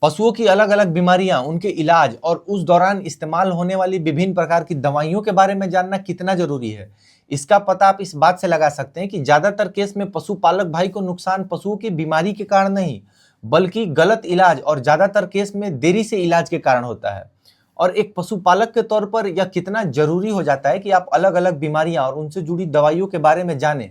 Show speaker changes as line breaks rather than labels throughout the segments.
पशुओं की अलग अलग बीमारियां, उनके इलाज और उस दौरान इस्तेमाल होने वाली विभिन्न प्रकार की दवाइयों के बारे में जानना कितना जरूरी है, इसका पता आप इस बात से लगा सकते हैं कि ज्यादातर केस में पशुपालक भाई को नुकसान पशुओं की बीमारी के कारण नहीं, बल्कि गलत इलाज और ज्यादातर केस में देरी से इलाज के कारण होता है। और एक पशुपालक के तौर पर यह कितना जरूरी हो जाता है कि आप अलग अलग बीमारियां और उनसे जुड़ी दवाइयों के बारे में जानें,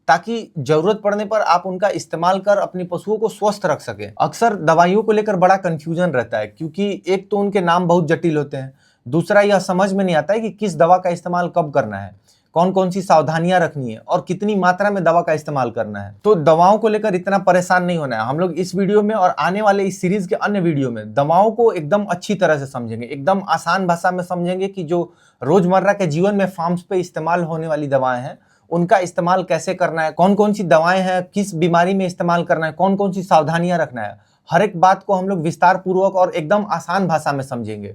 ताकि जरूरत पड़ने पर आप उनका इस्तेमाल कर अपनी पशुओं को स्वस्थ रख सकें। अक्सर दवाइयों को लेकर बड़ा कंफ्यूजन रहता है, क्योंकि एक तो उनके नाम बहुत जटिल होते हैं, दूसरा यह समझ में नहीं आता है कि किस दवा का इस्तेमाल कब करना है, कौन कौन सी सावधानियां रखनी है और कितनी मात्रा में दवा का इस्तेमाल करना है। तो दवाओं को लेकर इतना परेशान नहीं होना है। हम लोग इस वीडियो में और आने वाले इस सीरीज के अन्य वीडियो में दवाओं को एकदम अच्छी तरह से समझेंगे, एकदम आसान भाषा में समझेंगे कि जो रोजमर्रा के जीवन में फार्म्स पे इस्तेमाल होने वाली दवाएं हैं, उनका इस्तेमाल कैसे करना है, कौन कौन सी दवाएं हैं, किस बीमारी में इस्तेमाल करना है, कौन कौन सी सावधानियां रखना है। हर एक बात को हम लोग विस्तार पूर्वक और एकदम आसान भाषा में समझेंगे।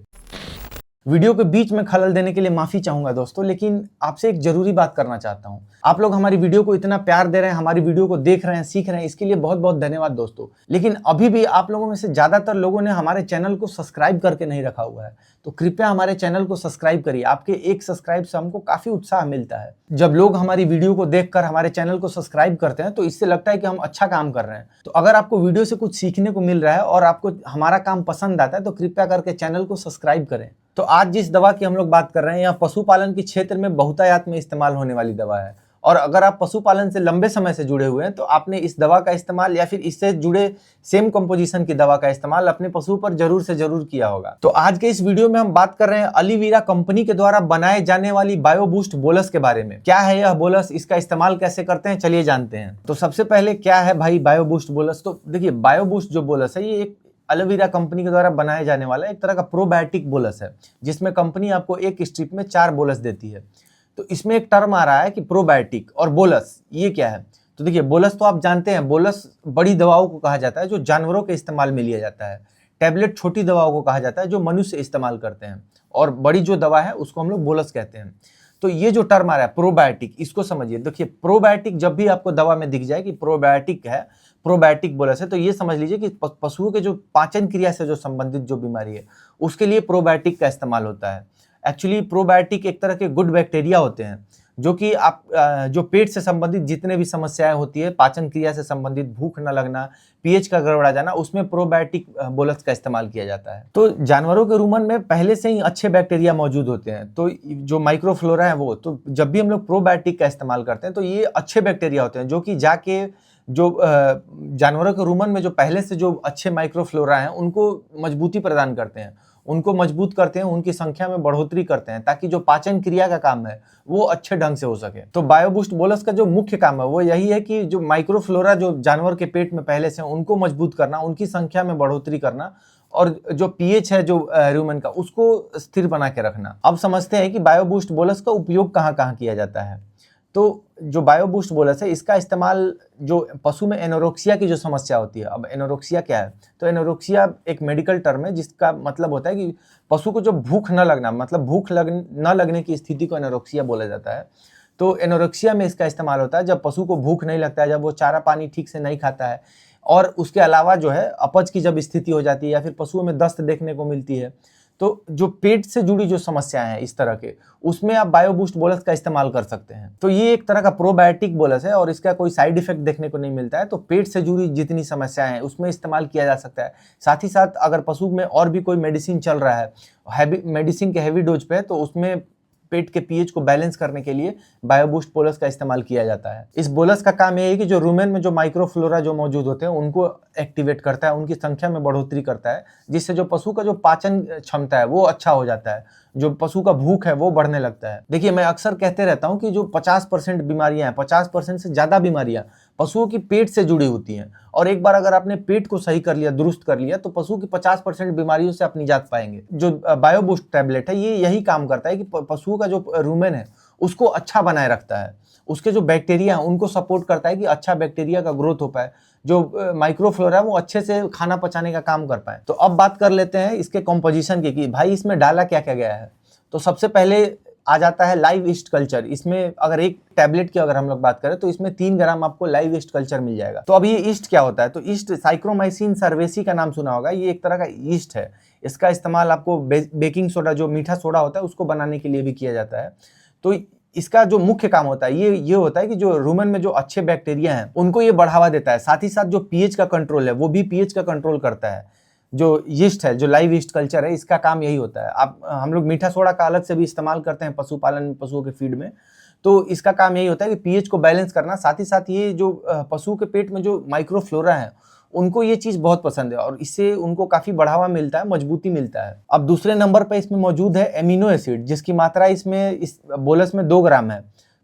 वीडियो के बीच में खलल देने के लिए माफी चाहूंगा दोस्तों, लेकिन आपसे एक जरूरी बात करना चाहता हूं। आप लोग हमारी वीडियो को इतना प्यार दे रहे हैं, हमारी वीडियो को देख रहे हैं, सीख रहे हैं, इसके लिए बहुत बहुत धन्यवाद दोस्तों। लेकिन अभी भी आप लोगों में से ज्यादातर लोगों ने हमारे चैनल को सब्सक्राइब करके नहीं रखा हुआ है, तो कृपया हमारे चैनल को सब्सक्राइब करिए। आपके एक सब्सक्राइब से हमको काफी उत्साह मिलता है। जब लोग हमारी वीडियो को देखकर हमारे चैनल को सब्सक्राइब करते हैं तो इससे लगता है कि हम अच्छा काम कर रहे हैं। तो अगर आपको वीडियो से कुछ सीखने को मिल रहा है और आपको हमारा काम पसंद आता है तो कृपया करके चैनल को सब्सक्राइब करें। तो आज जिस दवा की हम लोग बात कर रहे हैं, यह पशुपालन के क्षेत्र में बहुतायत में इस्तेमाल होने वाली दवा है। और अगर आप पशुपालन से लंबे समय से जुड़े हुए हैं तो आपने इस दवा का इस्तेमाल या फिर इससे जुड़े सेम कंपोजिशन की दवा का इस्तेमाल अपने पशु पर जरूर से जरूर किया होगा। तो आज के इस वीडियो में हम बात कर रहे हैं अलीवीरा कंपनी के द्वारा बनाए जाने वाली बायोबूस्ट बोलस के बारे में। क्या है यह बोलस, इसका इस्तेमाल कैसे करते हैं, चलिए जानते हैं। तो सबसे पहले क्या है भाई बायोबूस्ट बोलस। तो देखिए, बायोबूस्ट जो बोलस है, ये एक एलोवेरा कंपनी के द्वारा बनाया जाने वाला एक तरह का प्रोबायोटिक बोलस है, जिसमें कंपनी आपको एक स्ट्रिप में 4 बोलस देती है। तो इसमें एक टर्म आ रहा है कि प्रोबायोटिक और बोलस, ये क्या है। तो देखिए, बोलस तो आप जानते हैं, बोलस बड़ी दवाओं को कहा जाता है जो जानवरों के इस्तेमाल में लिया जाता है। टैबलेट छोटी दवाओं को कहा जाता है जो मनुष्य इस्तेमाल करते हैं, और बड़ी जो दवा है उसको हम लोग बोलस कहते हैं। तो ये जो टर्म आ रहा है प्रोबायोटिक, इसको समझिए। देखिए, प्रोबायोटिक जब भी आपको दवा में दिख जाए कि प्रोबायोटिक है, प्रोबायोटिक बोलस है, तो ये समझ लीजिए कि पशुओं के जो पाचन क्रिया से जो संबंधित जो बीमारी है उसके लिए प्रोबायोटिक का इस्तेमाल होता है। एक्चुअली प्रोबायोटिक एक तरह के गुड बैक्टीरिया होते हैं जो कि आप जो पेट से संबंधित जितने भी समस्याएं होती है, पाचन क्रिया से संबंधित, भूख न लगना, पीएच का गड़बड़ा जाना, उसमें प्रोबायोटिक बोलस का इस्तेमाल किया जाता है। तो जानवरों के रूमन में पहले से ही अच्छे बैक्टीरिया मौजूद होते हैं, तो जो माइक्रोफ्लोरा है वो, तो जब भी हम लोग प्रोबायोटिक का इस्तेमाल करते हैं तो ये अच्छे बैक्टीरिया होते हैं जो कि जाके जो जानवरों के रूमन में जो पहले से जो अच्छे माइक्रोफ्लोरा हैं उनको मजबूती प्रदान करते हैं, उनको मजबूत करते हैं, उनकी संख्या में बढ़ोतरी करते हैं, ताकि जो पाचन क्रिया का काम है वो अच्छे ढंग से हो सके। तो बायोबूस्ट बोलस का जो मुख्य काम है वो यही है कि जो माइक्रोफ्लोरा जो जानवर के पेट में पहले से उनको मजबूत करना, उनकी संख्या में बढ़ोतरी करना, और जो पीएच है जो रूमन का उसको स्थिर बना के रखना। अब समझते हैं कि बायोबूस्ट बोलस का उपयोग कहाँ कहाँ किया जाता है। तो जो बायोबूस्ट बोलस है, इसका इस्तेमाल जो पशु में एनोरेक्सिया की जो समस्या होती है। अब एनोरेक्सिया क्या है, तो एनोरेक्सिया एक मेडिकल टर्म है जिसका मतलब होता है कि पशु को जो भूख न लगना, मतलब भूख न लगने की स्थिति को एनोरेक्सिया बोला जाता है। तो एनोरेक्सिया में इसका इस्तेमाल होता है जब पशु को भूख नहीं लगता है, जब वो चारा पानी ठीक से नहीं खाता है, और उसके अलावा जो है अपच की जब स्थिति हो जाती है या फिर पशुओं में दस्त देखने को मिलती है, तो जो पेट से जुड़ी जो समस्याएं हैं इस तरह के, उसमें आप बायोबूस्ट बोलस का इस्तेमाल कर सकते हैं। तो ये एक तरह का प्रोबायोटिक बोलस है और इसका कोई साइड इफेक्ट देखने को नहीं मिलता है। तो पेट से जुड़ी जितनी समस्याएं हैं उसमें इस्तेमाल किया जा सकता है। साथ ही साथ अगर पशु में और भी कोई मेडिसिन चल रहा है, हैवी मेडिसिन के हैवी डोज पे, तो उसमें पेट के पीएच को बैलेंस करने के लिए बायोबूस्ट बोलस का इस्तेमाल किया जाता है। इस बोलस का काम ये है कि जो रूमेन में जो माइक्रोफ्लोरा जो मौजूद होते हैं उनको एक्टिवेट करता है, उनकी संख्या में बढ़ोतरी करता है, जिससे जो पशु का जो पाचन क्षमता है वो अच्छा हो जाता है, जो पशु का भूख है वो बढ़ने लगता है। देखिए, मैं अक्सर कहते रहता हूं कि जो 50% बीमारियां हैं, 50% से ज्यादा बीमारियां पशुओं की पेट से जुड़ी होती हैं, और एक बार अगर आपने पेट को सही कर लिया, दुरुस्त कर लिया, तो पशु की 50% बीमारियों से आप निजात पाएंगे। जो बायोबूस्ट टैबलेट है ये यही काम करता है कि पशुओं का जो रूमेन है उसको अच्छा बनाए रखता है, उसके जो बैक्टीरिया हैं उनको सपोर्ट करता है कि अच्छा बैक्टीरिया का ग्रोथ हो पाए, जो माइक्रोफ्लोरा है वो अच्छे से खाना पचाने का काम कर पाए। तो अब बात कर लेते हैं इसके कॉम्पोजिशन की कि भाई इसमें डाला क्या क्या गया है। तो सबसे पहले आ जाता है लाइव ईस्ट कल्चर। इसमें अगर एक टैबलेट की अगर हम लोग बात करें तो इसमें 3 ग्राम आपको लाइव ईस्ट कल्चर मिल जाएगा। तो अब ये ईस्ट क्या होता है? तो ईस्ट साइक्रोमाइसिन सर्वेसी का नाम सुना होगा, ये एक तरह का ईस्ट है। इसका इस्तेमाल आपको बेकिंग सोडा, जो मीठा सोडा होता है, उसको बनाने के लिए भी किया जाता है। तो इसका जो मुख्य काम होता है ये होता है कि जो रूमेन में जो अच्छे बैक्टीरिया हैं उनको ये बढ़ावा देता है। साथ ही साथ जो पीएच का कंट्रोल है वो भी पीएच का कंट्रोल करता है। जो यीस्ट है, जो लाइव यीस्ट कल्चर है, इसका काम यही होता है। आप हम लोग मीठा सोडा का अलग से भी इस्तेमाल करते हैं पशुपालन में, पशुओं के फीड में। तो इसका काम यही होता है कि पीएच को बैलेंस करना। साथ ही साथ ये जो पशु के पेट में जो माइक्रोफ्लोरा है उनको ये चीज बहुत पसंद है और इससे उनको काफी बढ़ावा मिलता है, मजबूती मिलता है। अब दूसरे नंबर पे इसमें मौजूद है एमिनो एसिड, जिसकी मात्रा इसमें इस बोलस में 2 ग्राम है।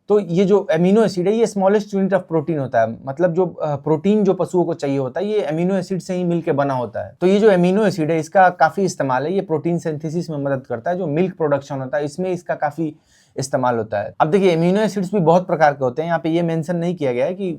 तो ये जो एमिनो एसिड है ये स्मॉलेस्ट यूनिट ऑफ प्रोटीन होता है। मतलब जो प्रोटीन जो पशुओं को चाहिए होता है ये एमिनो एसिड से ही मिलके बना होता है। तो ये जो एमिनो एसिड है इसका काफी इस्तेमाल है। ये प्रोटीन सिंथेसिस में मदद करता है। जो मिल्क प्रोडक्शन होता है इसमें इसका काफी इस्तेमाल होता है। अब देखिए एमिनो एसिड्स भी बहुत प्रकार के होते हैं। यहाँ पे ये मेंशन नहीं किया गया है कि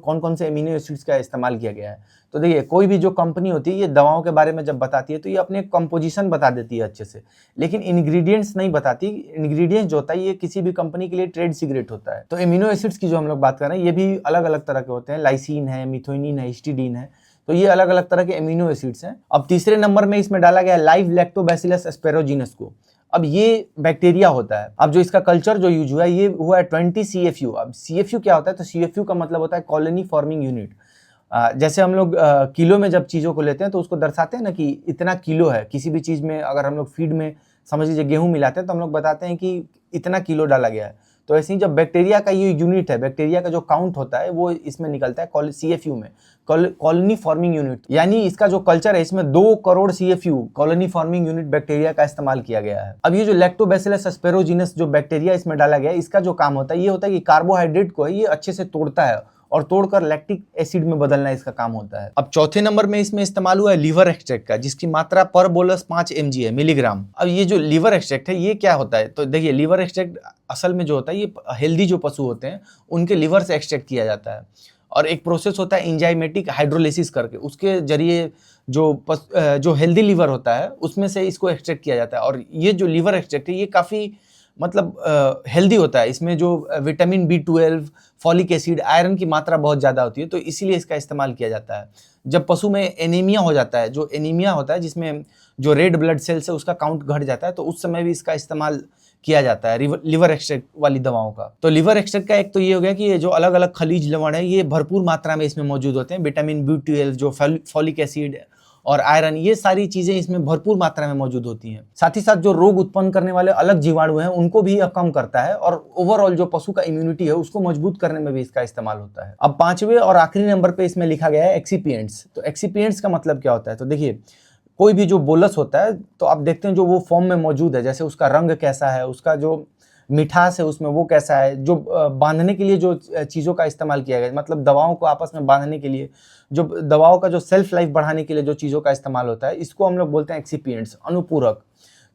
कौन कौन से एमिनो एसिड्स का इस्तेमाल किया गया है। तो देखिए कोई भी जो कंपनी होती है ये दवाओं के बारे में जब बताती है तो ये अपने कंपोजिशन बता देती है अच्छे से, लेकिन इंग्रेडिएंट्स नहीं बताती। इंग्रेडिएंट्स जो होता है ये किसी भी कंपनी के लिए ट्रेड सीक्रेट होता है। तो एमिनो एसिड्स की जो हम लोग बात कर रहे हैं ये भी अलग अलग तरह के होते हैं। लाइसिन है, मिथोनिन है, हिस्टिडीन है। तो ये अलग अलग तरह के एमिनो एसिड्स हैं। अब तीसरे नंबर में इसमें डाला गया लाइव लैक्टोबैसिलस एस्पेरोजीनस को। अब ये बैक्टीरिया होता है। अब जो इसका कल्चर जो यूज हुआ है ये हुआ है 20 CFU। अब CFU क्या होता है? तो CFU का मतलब होता है कॉलोनी फॉर्मिंग यूनिट। जैसे हम लोग किलो में जब चीज़ों को लेते हैं तो उसको दर्शाते हैं ना कि इतना किलो है। किसी भी चीज़ में अगर हम लोग फीड में समझ लीजिए गेहूं मिलाते हैं तो हम लोग बताते हैं कि इतना किलो डाला गया है। तो ऐसे ही जब बैक्टीरिया का ये यूनिट है, बैक्टीरिया का जो काउंट होता है वो इसमें निकलता है CFU में, कॉलोनी फॉर्मिंग यूनिट। यानी इसका जो कल्चर है इसमें 2 crore CFU colony forming unit bacteria का इस्तेमाल किया गया है। अब ये जो लैक्टोबैसिलस एस्पेरोजीनस जो बैक्टीरिया इसमें डाला गया है इसका जो काम होता है ये होता है कि कार्बोहाइड्रेट को ये अच्छे से तोड़ता है और तोड़कर लैक्टिक एसिड में बदलना इसका काम होता है। अब चौथे नंबर में इसमें इस्तेमाल हुआ है लीवर एक्सट्रैक्ट का, जिसकी मात्रा पर बोलस 5 mg है, मिलीग्राम। अब ये जो लीवर एक्सट्रैक्ट है ये क्या होता है? तो देखिए लीवर एक्सट्रैक्ट असल में जो होता है ये हेल्दी जो पशु होते हैं उनके लीवर से एक्सट्रैक्ट किया जाता है और एक प्रोसेस होता है एंजाइमेटिक हाइड्रोलिसिस करके, उसके जरिए जो हेल्दी लीवर होता है उसमें से इसको एक्सट्रैक्ट किया जाता है। और ये जो लीवर एक्सट्रैक्ट है ये काफ़ी मतलब हेल्दी होता है। इसमें जो vitamin B12, folic acid, iron की मात्रा बहुत ज़्यादा होती है, तो इसीलिए इसका इस्तेमाल किया जाता है। जब पशु में एनीमिया हो जाता है, जो एनीमिया होता है जिसमें जो रेड ब्लड सेल्स है उसका काउंट घट जाता है, तो उस समय भी इसका इस्तेमाल किया जाता है लीवर एक्सट्रैक्ट वाली दवाओं का। तो लीवर एक्सट्रैक्ट का एक तो ये हो गया कि ये जो अलग अलग खनिज लवण है ये भरपूर मात्रा में इसमें मौजूद होते हैं। विटामिन B12, जो फॉलिक एसिड और आयरन, ये सारी चीजें इसमें भरपूर मात्रा में मौजूद होती हैं। साथ ही साथ जो रोग उत्पन्न करने वाले अलग जीवाणु हैं उनको भी यह कम करता है और ओवरऑल जो पशु का इम्यूनिटी है उसको मजबूत करने में भी इसका इस्तेमाल होता है। अब 5वें और आखिरी नंबर पे इसमें लिखा गया है एक्सीपिएंट्स। तो एक्सीपिएंट्स का मतलब क्या होता है? तो देखिए कोई भी जो बोलस होता है तो आप देखते हैं जो वो फॉर्म में मौजूद है, जैसे उसका रंग कैसा है, उसका जो मिठास है उसमें वो कैसा है, जो बांधने के लिए जो चीज़ों का इस्तेमाल किया गया, मतलब दवाओं को आपस में बांधने के लिए, जो दवाओं का जो सेल्फ लाइफ बढ़ाने के लिए जो चीज़ों का इस्तेमाल होता है, इसको हम लोग बोलते हैं एक्सीपिएंट्स, अनुपूरक।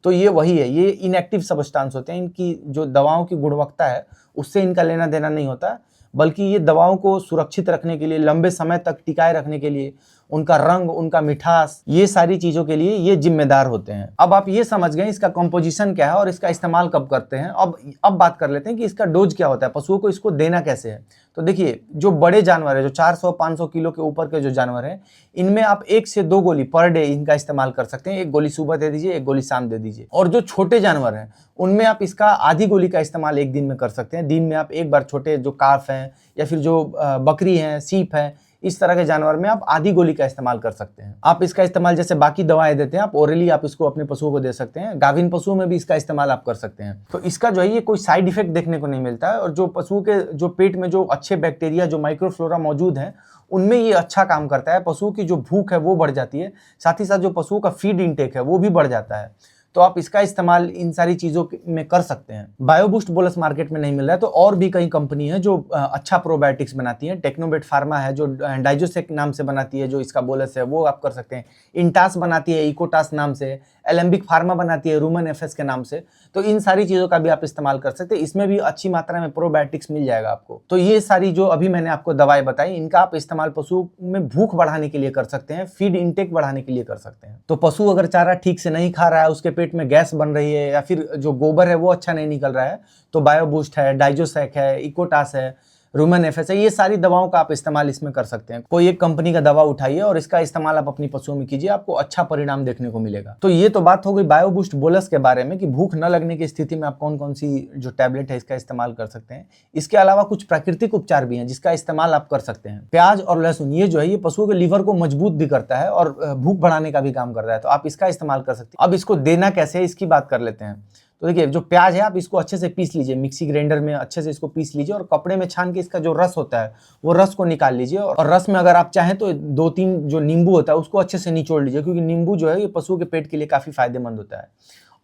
तो ये वही है, ये इनएक्टिव सब्सटेंस होते हैं। इनकी जो दवाओं की गुणवत्ता है उससे इनका लेना देना नहीं होता, बल्कि ये दवाओं को सुरक्षित रखने के लिए, लंबे समय तक टिकाए रखने के लिए, उनका रंग, उनका मिठास, ये सारी चीज़ों के लिए ये जिम्मेदार होते हैं। अब आप ये समझ गए इसका कंपोजिशन क्या है और इसका इस्तेमाल कब करते हैं। अब बात कर लेते हैं कि इसका डोज क्या होता है, पशुओं को इसको देना कैसे है। तो देखिए जो बड़े जानवर है, जो 400-500 किलो के ऊपर के जो जानवर हैं, इनमें आप 1 से 2 गोली पर डे इनका इस्तेमाल कर सकते हैं। 1 गोली सुबह दे दीजिए, 1 गोली शाम दे दीजिए। और जो छोटे जानवर हैं उनमें आप इसका आधी गोली का इस्तेमाल 1 दिन में कर सकते हैं। दिन में आप एक बार छोटे जो काफ हैं या फिर जो बकरी हैं, सीप हैं, इस तरह के जानवर में आप आधी गोली का इस्तेमाल कर सकते हैं। आप इसका इस्तेमाल जैसे बाकी दवाएं देते हैं आप ओरली आप इसको अपने पशुओं को दे सकते हैं। गाभिन पशुओं में भी इसका इस्तेमाल आप कर सकते हैं। तो इसका जो है ये कोई साइड इफेक्ट देखने को नहीं मिलता है और जो पशुओं के जो पेट में जो अच्छे बैक्टीरिया, जो माइक्रोफ्लोरा मौजूद हैं, उनमें ये अच्छा काम करता है। पशुओं की जो भूख है वो बढ़ जाती है, साथ ही साथ जो पशुओं का फीड इंटेक है वो भी बढ़ जाता है। तो आप इसका इस्तेमाल इन सारी चीज़ों में कर सकते हैं। बायोबूस्ट बोलस मार्केट में नहीं मिल रहा है, तो और भी कई कंपनी है जो अच्छा प्रोबायोटिक्स बनाती है। टेक्नोबेट फार्मा है जो डाइजोसेक नाम से बनाती है, जो इसका बोलस है वो आप कर सकते हैं। इंटास बनाती है इकोटास नाम से, एलेम्बिक फार्मा बनाती है रूमन एफएस के नाम से। तो इन सारी चीज़ों का भी आप इस्तेमाल कर सकते हैं। इसमें भी अच्छी मात्रा में प्रोबायोटिक्स मिल जाएगा आपको। तो ये सारी जो अभी मैंने आपको दवाएं बताई, इनका आप इस्तेमाल पशु में भूख बढ़ाने के लिए कर सकते हैं, फीड इंटेक बढ़ाने के लिए कर सकते हैं। तो पशु अगर चारा ठीक से नहीं खा रहा है, उसके पेट पेट में गैस बन रही है या फिर जो गोबर है वो अच्छा नहीं निकल रहा है, तो बायोबूस्ट है, डाइजोसैक है, इकोटास है, रूमन एफएस है, ये सारी दवाओं का आप इस्तेमाल इसमें कर सकते हैं। कोई एक कंपनी का दवा उठाइए और इसका इस्तेमाल आप अपनी पशुओं में कीजिए, आपको अच्छा परिणाम देखने को मिलेगा। तो ये तो बात हो गई बायोबूस्ट बोलस के बारे में कि भूख न लगने की स्थिति में आप कौन कौन सी जो टैबलेट है इसका इस्तेमाल कर सकते हैं। इसके अलावा कुछ प्राकृतिक उपचार भी हैं जिसका इस्तेमाल आप कर सकते हैं। प्याज और लहसुन ये जो है ये पशुओं के लीवर को मजबूत भी करता है और भूख बढ़ाने का भी काम करता है, तो आप इसका इस्तेमाल कर सकते हैं। अब इसको देना कैसे है इसकी बात कर लेते हैं। तो देखिए, जो प्याज है आप इसको अच्छे से पीस लीजिए, मिक्सी ग्राइंडर में अच्छे से इसको पीस लीजिए और कपड़े में छान के इसका जो रस होता है वो रस को निकाल लीजिए। और रस में अगर आप चाहें तो 2-3 जो नींबू होता है उसको अच्छे से निचोड़ लीजिए, क्योंकि नींबू जो है ये पशुओं के पेट के लिए काफी फायदेमंद होता है।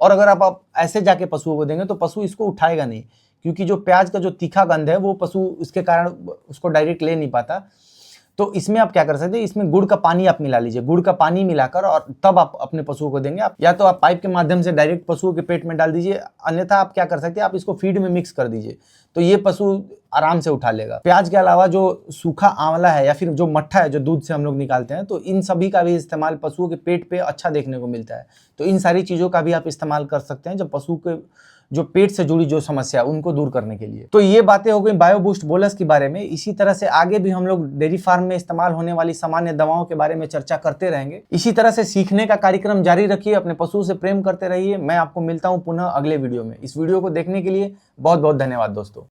और अगर आप ऐसे जाके पशुओं को देंगे तो पशु इसको उठाएगा नहीं, क्योंकि जो प्याज का जो तीखा गंध है वो पशु इसके कारण उसको डायरेक्ट ले नहीं पाता। तो इसमें आप क्या कर सकते हैं, इसमें गुड़ का पानी आप मिला लीजिए, गुड़ का पानी मिलाकर और तब आप अपने पशुओं को देंगे। आप या तो आप पाइप के माध्यम से डायरेक्ट पशुओं के पेट में डाल दीजिए, अन्यथा आप क्या कर सकते हैं, आप इसको फीड में मिक्स कर दीजिए, तो ये पशु आराम से उठा लेगा। प्याज के अलावा जो सूखा आंवला है या फिर जो मट्ठा है जो दूध से हम लोग निकालते हैं, तो इन सभी का भी इस्तेमाल पशुओं के पेट पे अच्छा देखने को मिलता है। तो इन सारी चीज़ों का भी आप इस्तेमाल कर सकते हैं जब पशु के जो पेट से जुड़ी जो समस्या है उनको दूर करने के लिए। तो ये बातें हो गई बायोबूस्ट बोलस के बारे में। इसी तरह से आगे भी हम लोग डेयरी फार्म में इस्तेमाल होने वाली सामान्य दवाओं के बारे में चर्चा करते रहेंगे। इसी तरह से सीखने का कार्यक्रम जारी रखिए, अपने पशु से प्रेम करते रहिए। मैं आपको मिलता हूं पुनः अगले वीडियो में। इस वीडियो को देखने के लिए बहुत बहुत धन्यवाद दोस्तों।